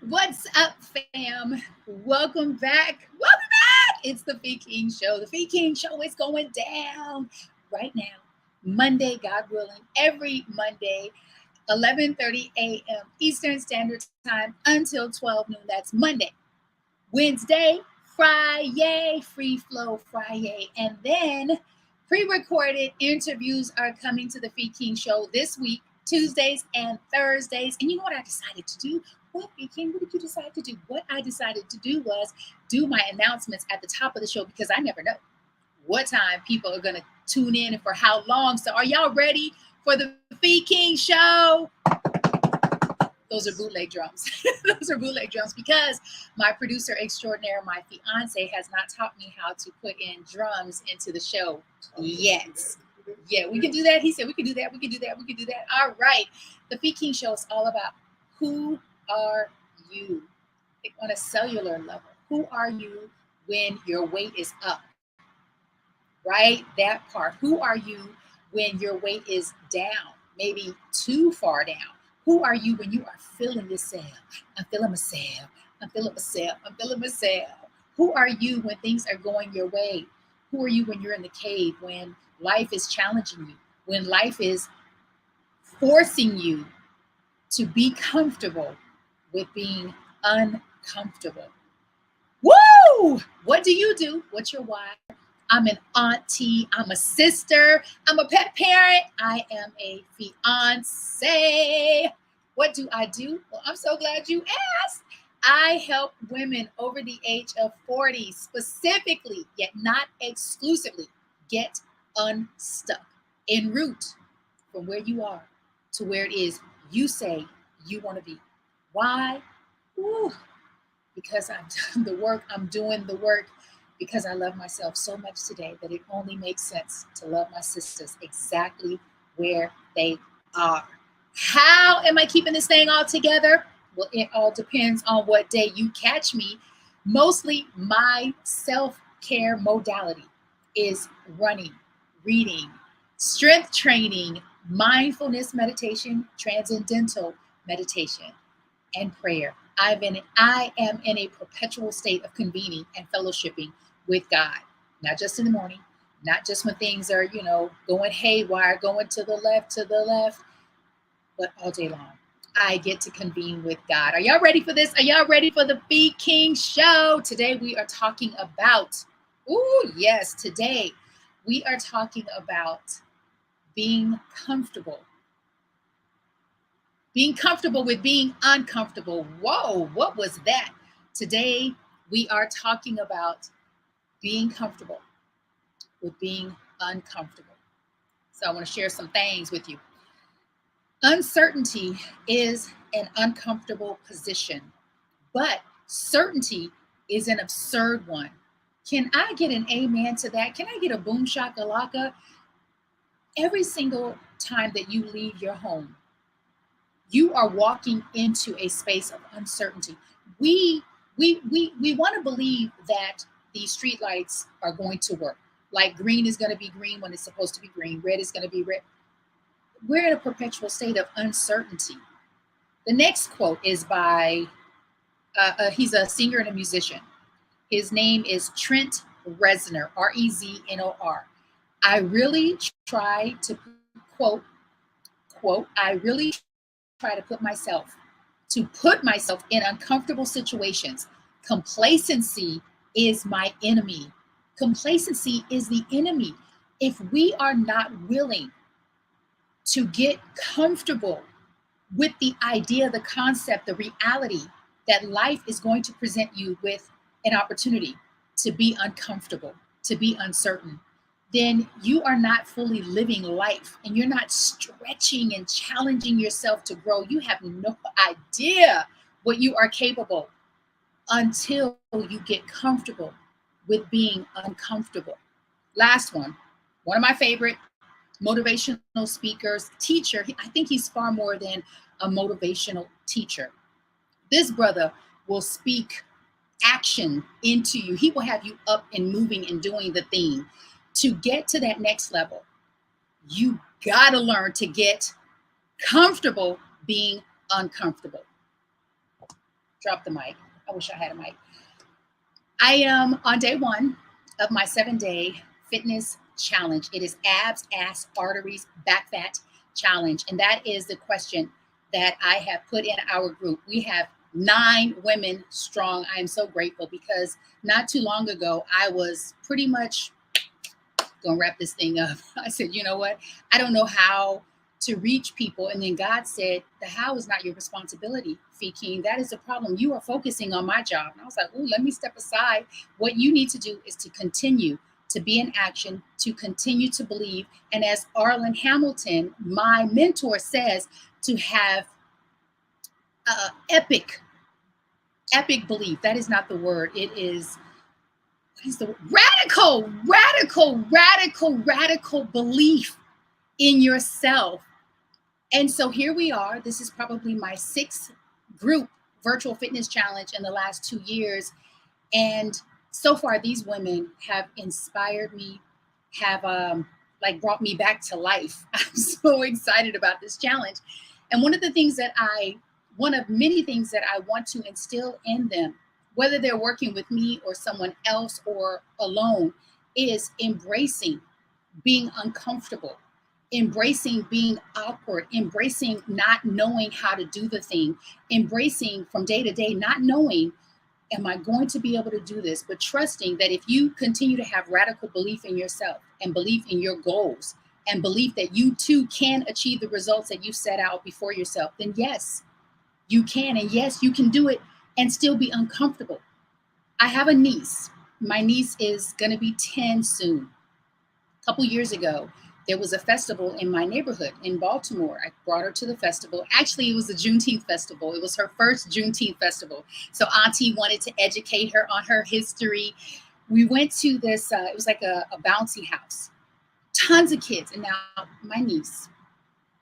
What's up, fam? Welcome back. Welcome back. It's the Fee King Show. The Fee King Show is going down right now. Monday, God willing, every Monday, 11:30 a.m. Eastern Standard Time until 12 noon. That's Monday. Wednesday, Friday, Free Flow Friday. And then pre-recorded interviews are coming to the Fee King Show this week, Tuesdays and Thursdays. And you know what I decided to do? What, Fee King, what did you decide to do? What I decided to do was do my announcements at the top of the show because I never know what time people are going to tune in and for how long. So are y'all ready for the Fee King Show? Those are bootleg drums. Those are bootleg drums because my producer extraordinaire, my fiance, has not taught me how to put in drums into the show yet. Yeah, we can do that. He said we can do that. We can do that. We can do that. All right. The Fee King Show is all about who are you, like on a cellular level. Who are you when your weight is up? Right? That part. Who are you when your weight is down? Maybe too far down. Who are you when you are feeling yourself? I'm feeling myself. I'm feeling myself. I'm feeling myself. Who are you when things are going your way? Who are you when you're in the cave, when life is challenging you, when life is forcing you to be comfortable with being uncomfortable? Woo! What do you do? What's your why? I'm an auntie. I'm a sister. I'm a pet parent. I am a fiance. What do I do? Well, I'm so glad you asked. I help women over the age of 40 specifically, yet not exclusively, get unstuck en route from where you are to where it is you say you want to be. Why? Woo, because I'm doing the work. I'm doing the work because I love myself so much today that it only makes sense to love my sisters exactly where they are. How am I keeping this thing all together? Well, it all depends on what day you catch me. Mostly my self care modality is running, reading, strength training, mindfulness meditation, transcendental meditation, and prayer. I am in a perpetual state of convening and fellowshipping with God, not just in the morning, not just when things are, going haywire, going to the left, but all day long. I get to convene with God. Are y'all ready for this? Are y'all ready for the Fee King Show? Today we are talking about, yes, today we are talking about being comfortable. Being comfortable with being uncomfortable. Whoa, what was that? Today we are talking about being comfortable with being uncomfortable. So I want to share some things with you. Uncertainty is an uncomfortable position, but certainty is an absurd one. Can I get an amen to that? Can I get a boom shakalaka? Every single time that you leave your home, you are walking into a space of uncertainty. We want to believe that these street lights are going to work. Like green is going to be green when it's supposed to be green, red is going to be red. We're in a perpetual state of uncertainty. The next quote is by, he's a singer and a musician. His name is Trent Reznor, Reznor. I really try to I really try to put myself in uncomfortable situations. Complacency is my enemy. Complacency is the enemy. If we are not willing to get comfortable with the idea, the concept, the reality that life is going to present you with an opportunity to be uncomfortable, to be uncertain, then you are not fully living life and you're not stretching and challenging yourself to grow. You have no idea what you are capable until you get comfortable with being uncomfortable. Last one of my favorite motivational speakers, teacher. I think he's far more than a motivational teacher. This brother will speak action into you. He will have you up and moving and doing the thing. To get to that next level, you gotta learn to get comfortable being uncomfortable. Drop the mic. I wish I had a mic. I am on day 1 of my 7-day fitness challenge. It is abs, ass, arteries, back fat challenge. And that is the question that I have put in our group. We have 9 women strong. I am so grateful because not too long ago, I was pretty much going to wrap this thing up. I said, you know what? I don't know how to reach people. And then God said, the how is not your responsibility, Fee King. That is the problem. You are focusing on my job. And I was like, oh, let me step aside. What you need to do is to continue to be in action, to continue to believe. And as Arlen Hamilton, my mentor, says, to have epic belief. That is not the word. It is, what is the radical belief in yourself. And so here we are. This is probably my 6th group virtual fitness challenge in the last 2 years. And so far, these women have inspired me, have brought me back to life. I'm so excited about this challenge. And one of many things that I want to instill in them, whether they're working with me or someone else or alone, is embracing being uncomfortable, embracing being awkward, embracing not knowing how to do the thing, embracing from day to day, not knowing, am I going to be able to do this? But trusting that if you continue to have radical belief in yourself and belief in your goals and belief that you too can achieve the results that you set out before yourself, then yes, you can. And yes, you can do it and still be uncomfortable. I have a niece. My niece is going to be 10 soon. A couple years ago, there was a festival in my neighborhood in Baltimore. I brought her to the festival. Actually, it was a Juneteenth festival. It was her first Juneteenth festival. So Auntie wanted to educate her on her history. We went to this, it was like a bouncy house. Tons of kids. And now my niece,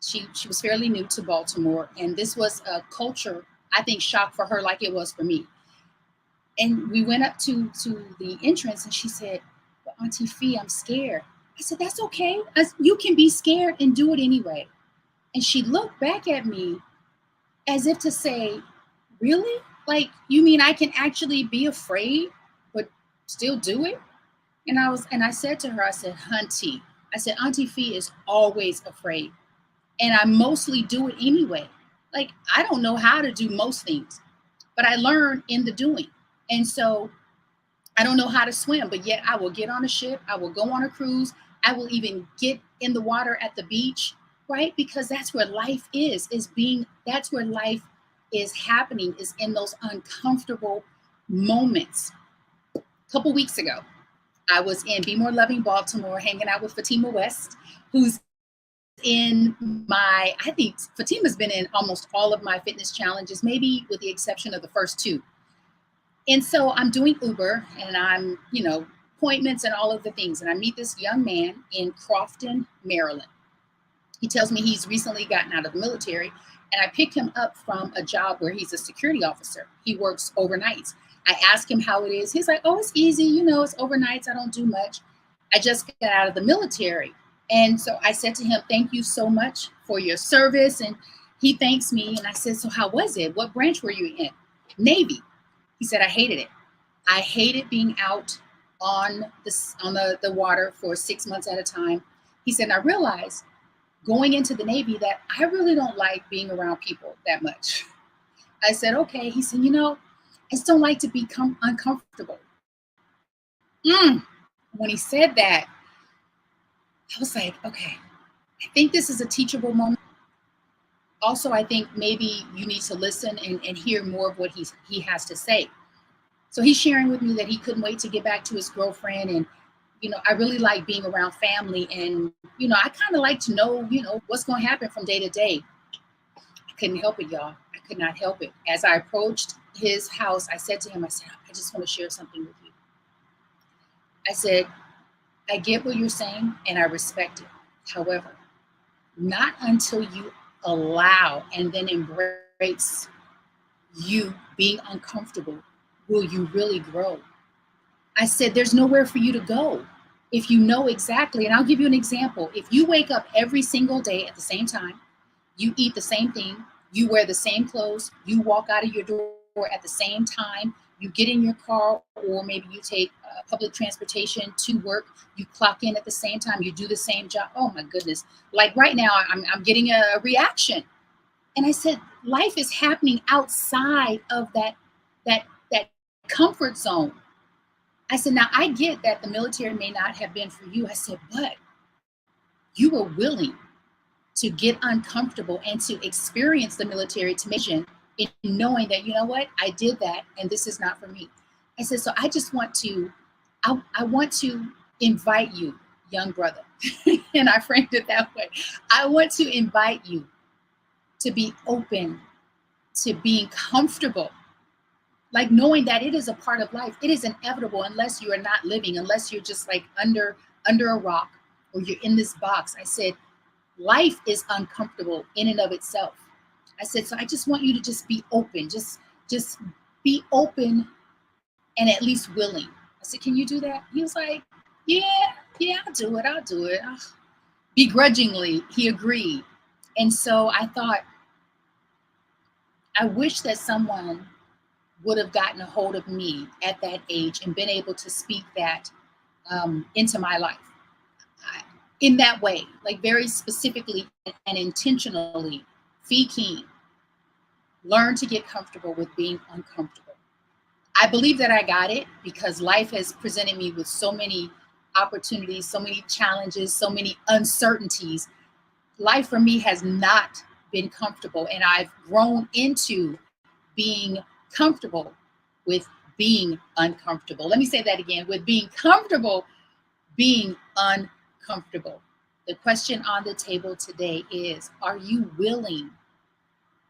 she was fairly new to Baltimore. And this was a culture, I think, shock for her like it was for me. And we went up to the entrance and she said, well, Auntie Fee, I'm scared. I said, that's okay. You can be scared and do it anyway. And she looked back at me as if to say, really? Like, you mean I can actually be afraid, but still do it? And I said to her, I said, Auntie Fee is always afraid. And I mostly do it anyway. Like, I don't know how to do most things, but I learn in the doing. And so I don't know how to swim, but yet I will get on a ship. I will go on a cruise. I will even get in the water at the beach, right? Because that's where life is that's where life is happening, is in those uncomfortable moments. A couple weeks ago, I was in Be More Loving, Baltimore, hanging out with Fatima West, who's I think Fatima's been in almost all of my fitness challenges, maybe with the exception of the first 2. And so I'm doing Uber and I'm, appointments and all of the things. And I meet this young man in Crofton, Maryland. He tells me he's recently gotten out of the military, and I pick him up from a job where he's a security officer. He works overnights. I ask him how it is. He's like, oh, it's easy. It's overnights. I don't do much. I just got out of the military. And so I said to him, thank you so much for your service. And he thanks me. And I said, so how was it? What branch were you in? Navy. He said, I hated it. I hated being out on the water for 6 months at a time. He said, and I realized going into the Navy that I really don't like being around people that much. I said, okay. He said, I just don't like to become uncomfortable. When he said that, I was like, okay, I think this is a teachable moment. Also, I think maybe you need to listen and hear more of what he has to say. So he's sharing with me that he couldn't wait to get back to his girlfriend. And, I really like being around family. And, I kind of like to know, what's going to happen from day to day. I couldn't help it, y'all. I could not help it. As I approached his house, I said to him, I just want to share something with you. I said, I get what you're saying and I respect it. However, not until you allow and then embrace you being uncomfortable will you really grow. I said, there's nowhere for you to go if you know exactly. And I'll give you an example. If you wake up every single day at the same time, you eat the same thing, you wear the same clothes, you walk out of your door at the same time, you get in your car, or maybe you take public transportation to work, you clock in at the same time, you do the same job. Oh my goodness. Like right now, I'm getting a reaction. And I said, life is happening outside of that comfort zone. I said, now I get that the military may not have been for you. I said, but you were willing to get uncomfortable and to experience the military to mission in knowing that, you know what, I did that and this is not for me. I said, so I just want to, I want to invite you, young brother. And I framed it that way. I want to invite you to be open to being comfortable, like knowing that it is a part of life. It is inevitable unless you are not living, unless you're just like under a rock or you're in this box. I said, life is uncomfortable in and of itself. I said, so I just want you to just be open, just be open and at least willing. I said, can you do that? He was like, yeah, I'll do it. Begrudgingly, he agreed. And so I thought, I wish that someone would have gotten a hold of me at that age and been able to speak that into my life in that way, like very specifically and intentionally. Fee King, learn to get comfortable with being uncomfortable. I believe that I got it because life has presented me with so many opportunities, so many challenges, so many uncertainties. Life for me has not been comfortable, and I've grown into being comfortable with being uncomfortable. Let me say that again, with being comfortable, being uncomfortable. The question on the table today is, are you willing?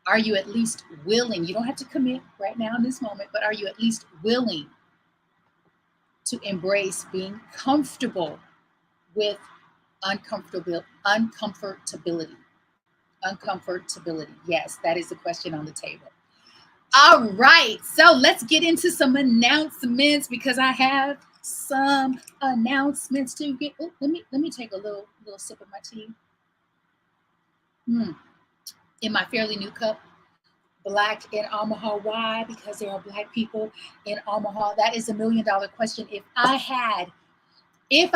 Are you at least willing? You don't have to commit right now in this moment, but are you at least willing to embrace being comfortable with uncomfortability? Uncomfortability. Yes, that is the question on the table. All right, so let's get into some announcements because I have some announcements to get. Oh, let me take a little sip of my tea. In my fairly new cup. Black in Omaha. Why? Because there are Black people in Omaha. That is $1 million question. If I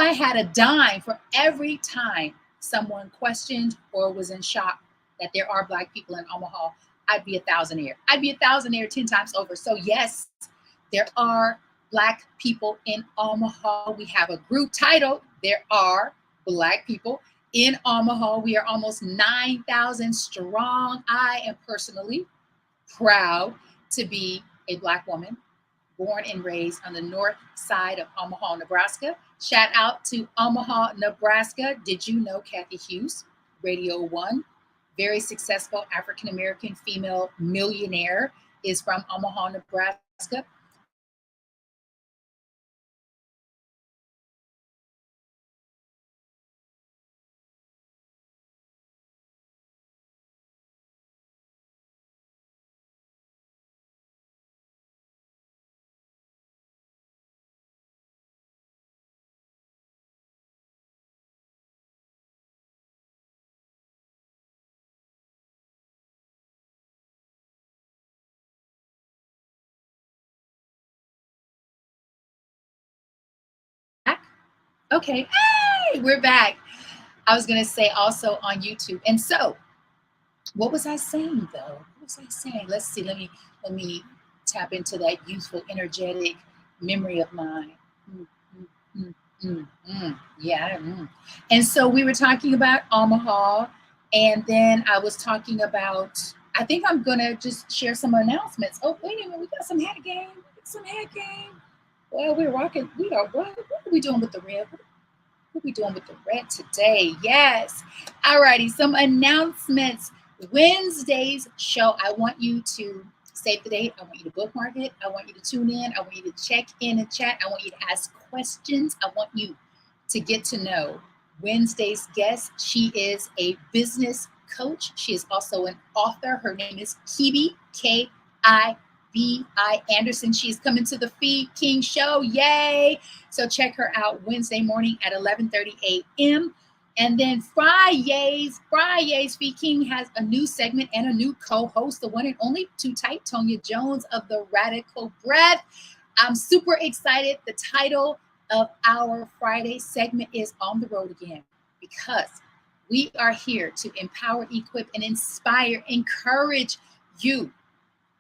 had a dime for every time someone questioned or was in shock that there are Black people in Omaha, I'd be a thousandaire. I'd be a thousandaire 10 times over. So yes, there are Black people in Omaha. We have a group titled, There Are Black People in Omaha. We are almost 9,000 strong. I am personally proud to be a Black woman born and raised on the north side of Omaha, Nebraska. Shout out to Omaha, Nebraska. Did you know Kathy Hughes, Radio 1, very successful African-American female millionaire, is from Omaha, Nebraska. Okay, hey, we're back. I was going to say also on YouTube. And so, what was I saying though? What was I saying? Let's see. Let me tap into that youthful, energetic memory of mine. Yeah. And so we were talking about Omaha, and then I was talking about. I think I'm gonna just share some announcements. Oh, wait a minute, we got some hat game. Well, we're rocking. We are. What are we doing with the red? What are we doing with the red today? Yes. All righty. Some announcements. Wednesday's show. I want you to save the date. I want you to bookmark it. I want you to tune in. I want you to check in and chat. I want you to ask questions. I want you to get to know Wednesday's guest. She is a business coach. She is also an author. Her name is Kibi, K-I-B-I Anderson. She's coming to the Fee King Show. Yay. So check her out Wednesday morning at 11:30 a.m. And then Fridays, Fee King has a new segment and a new co-host, the one and only Too Tight, Tonya Jones of the Radical Breath. I'm super excited. The title of our Friday segment is On the Road Again, because we are here to empower, equip, and inspire, encourage you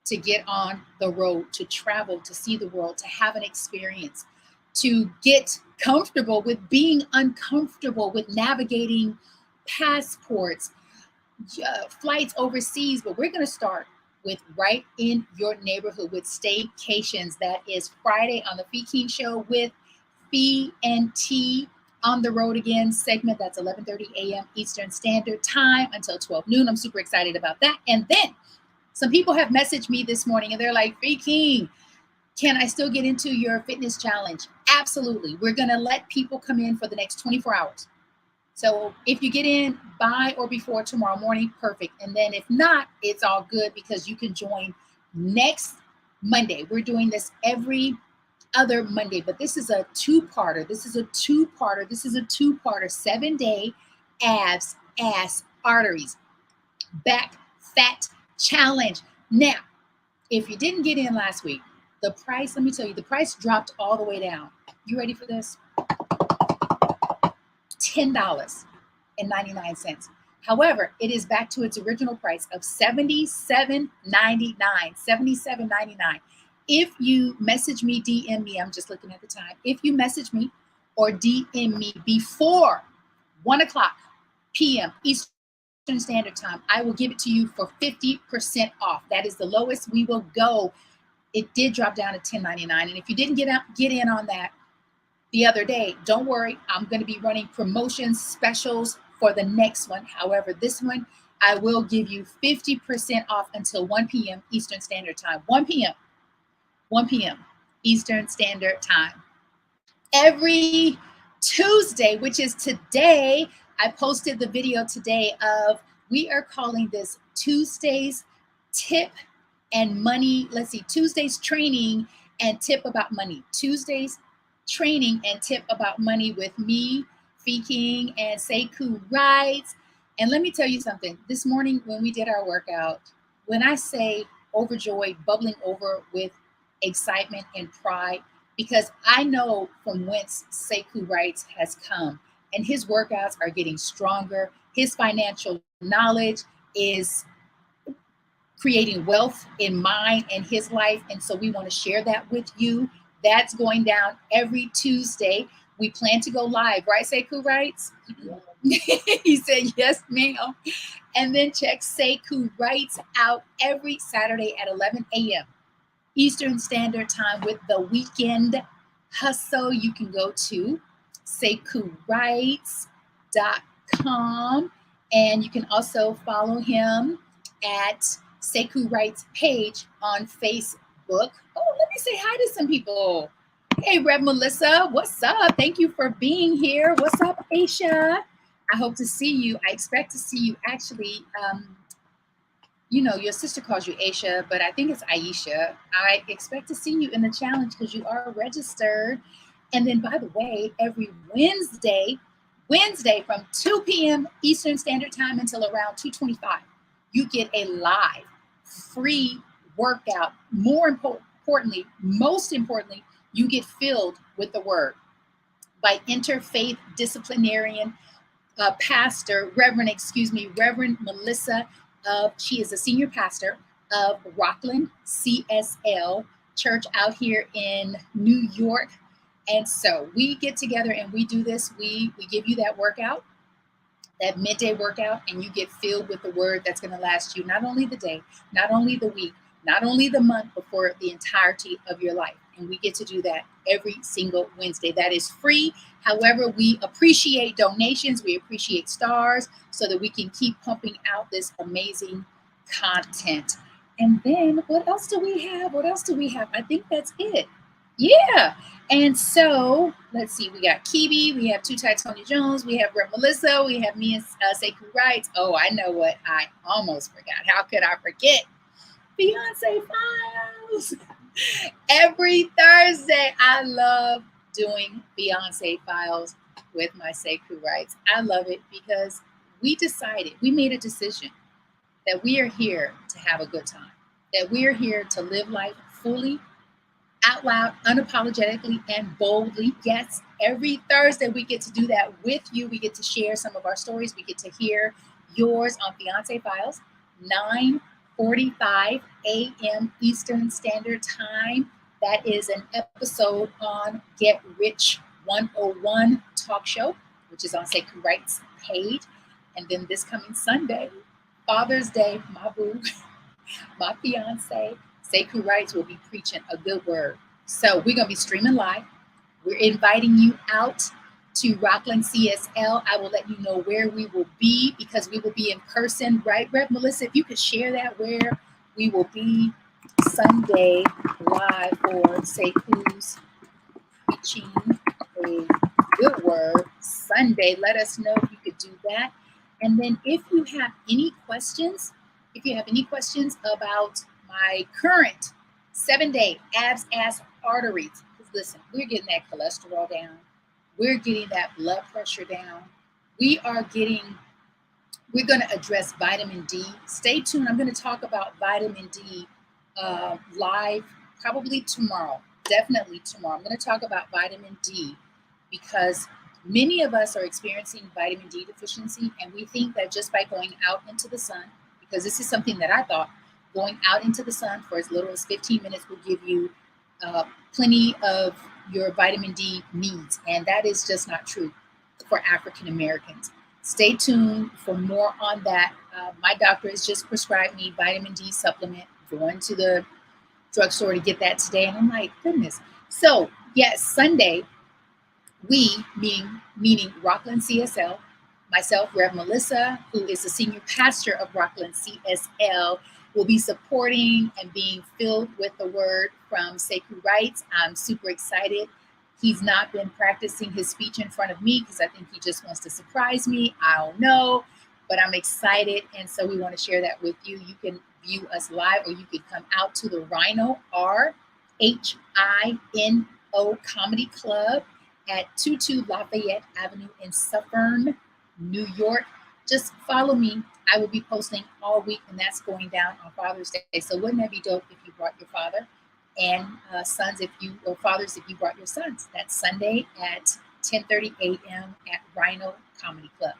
to get on the road, to travel, to see the world, to have an experience, to get comfortable with being uncomfortable, with navigating passports, flights overseas. But we're going to start with right in your neighborhood with staycations. That is Friday on the Fee King Show with Fee and T on the Road Again segment. That's 11:30 a.m. Eastern Standard Time until 12 noon. I'm super excited about that. And then some people have messaged me this morning and they're like, Fee King, can I still get into your fitness challenge? Absolutely. We're going to let people come in for the next 24 hours. So if you get in by or before tomorrow morning, perfect. And then if not, it's all good, because you can join next Monday. We're doing this every other Monday, but this is a two-parter. This is a 7-day abs, ass, arteries, back, fat challenge. Now, if you didn't get in last week, the price, let me tell you, the price dropped all the way down. You ready for this? $10.99. However, it is back to its original price of $77.99. $77.99. If you message me, DM me, I'm just looking at the time. If you message me or DM me before 1 o'clock p.m. Eastern Standard Time, I will give it to you for 50% off. That is the lowest we will go. It did drop down to $10.99. And if you didn't get in on that the other day, don't worry. I'm going to be running promotion specials for the next one. However, this one, I will give you 50% off until 1 p.m. Eastern Standard Time. 1 p.m. Eastern Standard Time. Every Tuesday, which is today, I posted the video today of, we are calling this Tuesday's Tip and Money. Let's see, Tuesday's Training and Tip About Money. Tuesday's Training and Tip About Money with me, Fee King, and Sekou Writes. And let me tell you something. This morning when we did our workout, when I say overjoyed, bubbling over with excitement and pride, because I know from whence Sekou Writes has come, and his workouts are getting stronger. His financial knowledge is creating wealth in mine and his life. And so we want to share that with you. That's going down every Tuesday. We plan to go live, right, Sekou Writes? He said, yes, ma'am. And then check Sekou Writes out every Saturday at 11 a.m. Eastern Standard Time with the Weekend Hustle. You can go to SekouWrites.com, and you can also follow him at Sekou Writes page on Facebook. Oh, let me say hi to some people. Hey, Rev Melissa, what's up? Thank you for being here. What's up, Aisha? I hope to see you. I expect to see you actually. You know, your sister calls you Aisha, but I think it's Aisha. I expect to see you in the challenge because you are registered. And then, by the way, every Wednesday from 2 p.m. Eastern Standard Time until around 2:25, you get a live free workout. Most importantly, you get filled with the word by interfaith disciplinarian Reverend Melissa. She is a senior pastor of Rockland CSL Church out here in New York. And so we get together and we do this. We give you that workout, that midday workout, and you get filled with the word that's going to last you not only the day, not only the week, not only the month, but for the entirety of your life. And we get to do that every single Wednesday. That is free. However, we appreciate donations. We appreciate stars so that we can keep pumping out this amazing content. And then what else do we have? I think that's it. Yeah. And so let's see. We got Kibi. We have Too Tight Tonya Jones. We have Rev Melissa. We have me and Sekou Writes. Oh, I know what I almost forgot. How could I forget? Beyonce Files. Every Thursday, I love doing Beyonce Files. with my Sekou Writes. I love it because we made a decision that we are here to have a good time, that we are here to live life fully, out loud, unapologetically, and boldly. Yes, every Thursday we get to do that with you. We get to share some of our stories. We get to hear yours on Fiance Files, 9:45 a.m. Eastern Standard Time. That is an episode on Get Rich 101 Talk Show, which is on Sekou Writes page. And then this coming Sunday, Father's Day, my boo, my fiance, Sekou Writes, will be preaching a good word. So we're going to be streaming live. We're inviting you out to Rockland CSL. I will let you know where we will be because we will be in person, right, Rev Melissa? If you could share that, where we will be Sunday live for Sekou's preaching a good word Sunday. Let us know if you could do that. And then if you have any questions, about my current 7-day abs, ass, arteries, because listen, we're getting that cholesterol down. We're getting that blood pressure down. We're going to address vitamin D. Stay tuned. I'm going to talk about vitamin D live probably tomorrow. Definitely tomorrow. I'm going to talk about vitamin D because many of us are experiencing vitamin D deficiency, and we think that just by going out into the sun, because this is something that I thought, going out into the sun for as little as 15 minutes will give you plenty of your vitamin D needs. And that is just not true for African Americans. Stay tuned for more on that. My doctor has just prescribed me vitamin D supplement. Going to the drugstore to get that today. And I'm like, goodness. So yes, Sunday, we, meaning Rockland CSL, myself, Rev Melissa, who is the senior pastor of Rockland CSL, will be supporting and being filled with the word from Sekou Writes. I'm super excited. He's not been practicing his speech in front of me because I think he just wants to surprise me. I don't know, but I'm excited. And so we want to share that with you. You can view us live, or you could come out to the Rhino, RHINO Comedy Club at 22 Lafayette Avenue in Suffern, New York. Just follow me. I will be posting all week, and that's going down on Father's Day. So wouldn't that be dope if you brought your father, and fathers if you brought your sons? That's Sunday at 10:30 a.m. at Rhino Comedy Club.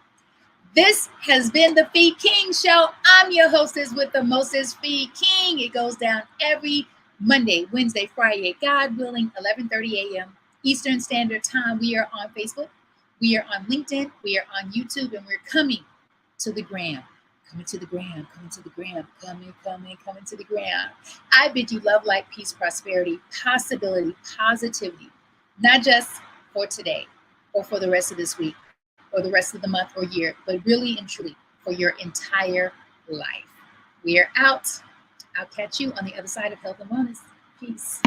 This has been the Fee King Show. I'm your hostess with the mostest, Fee King. It goes down every Monday, Wednesday, Friday, God willing, 11:30 a.m. Eastern Standard Time. We are on Facebook. We are on LinkedIn. We are on YouTube, and we're coming to the gram. Coming to the gram, coming to the gram, coming to the gram. I bid you love, light, peace, prosperity, possibility, positivity, not just for today or for the rest of this week or the rest of the month or year, but really and truly for your entire life. We are out. I'll catch you on the other side of health and wellness. Peace.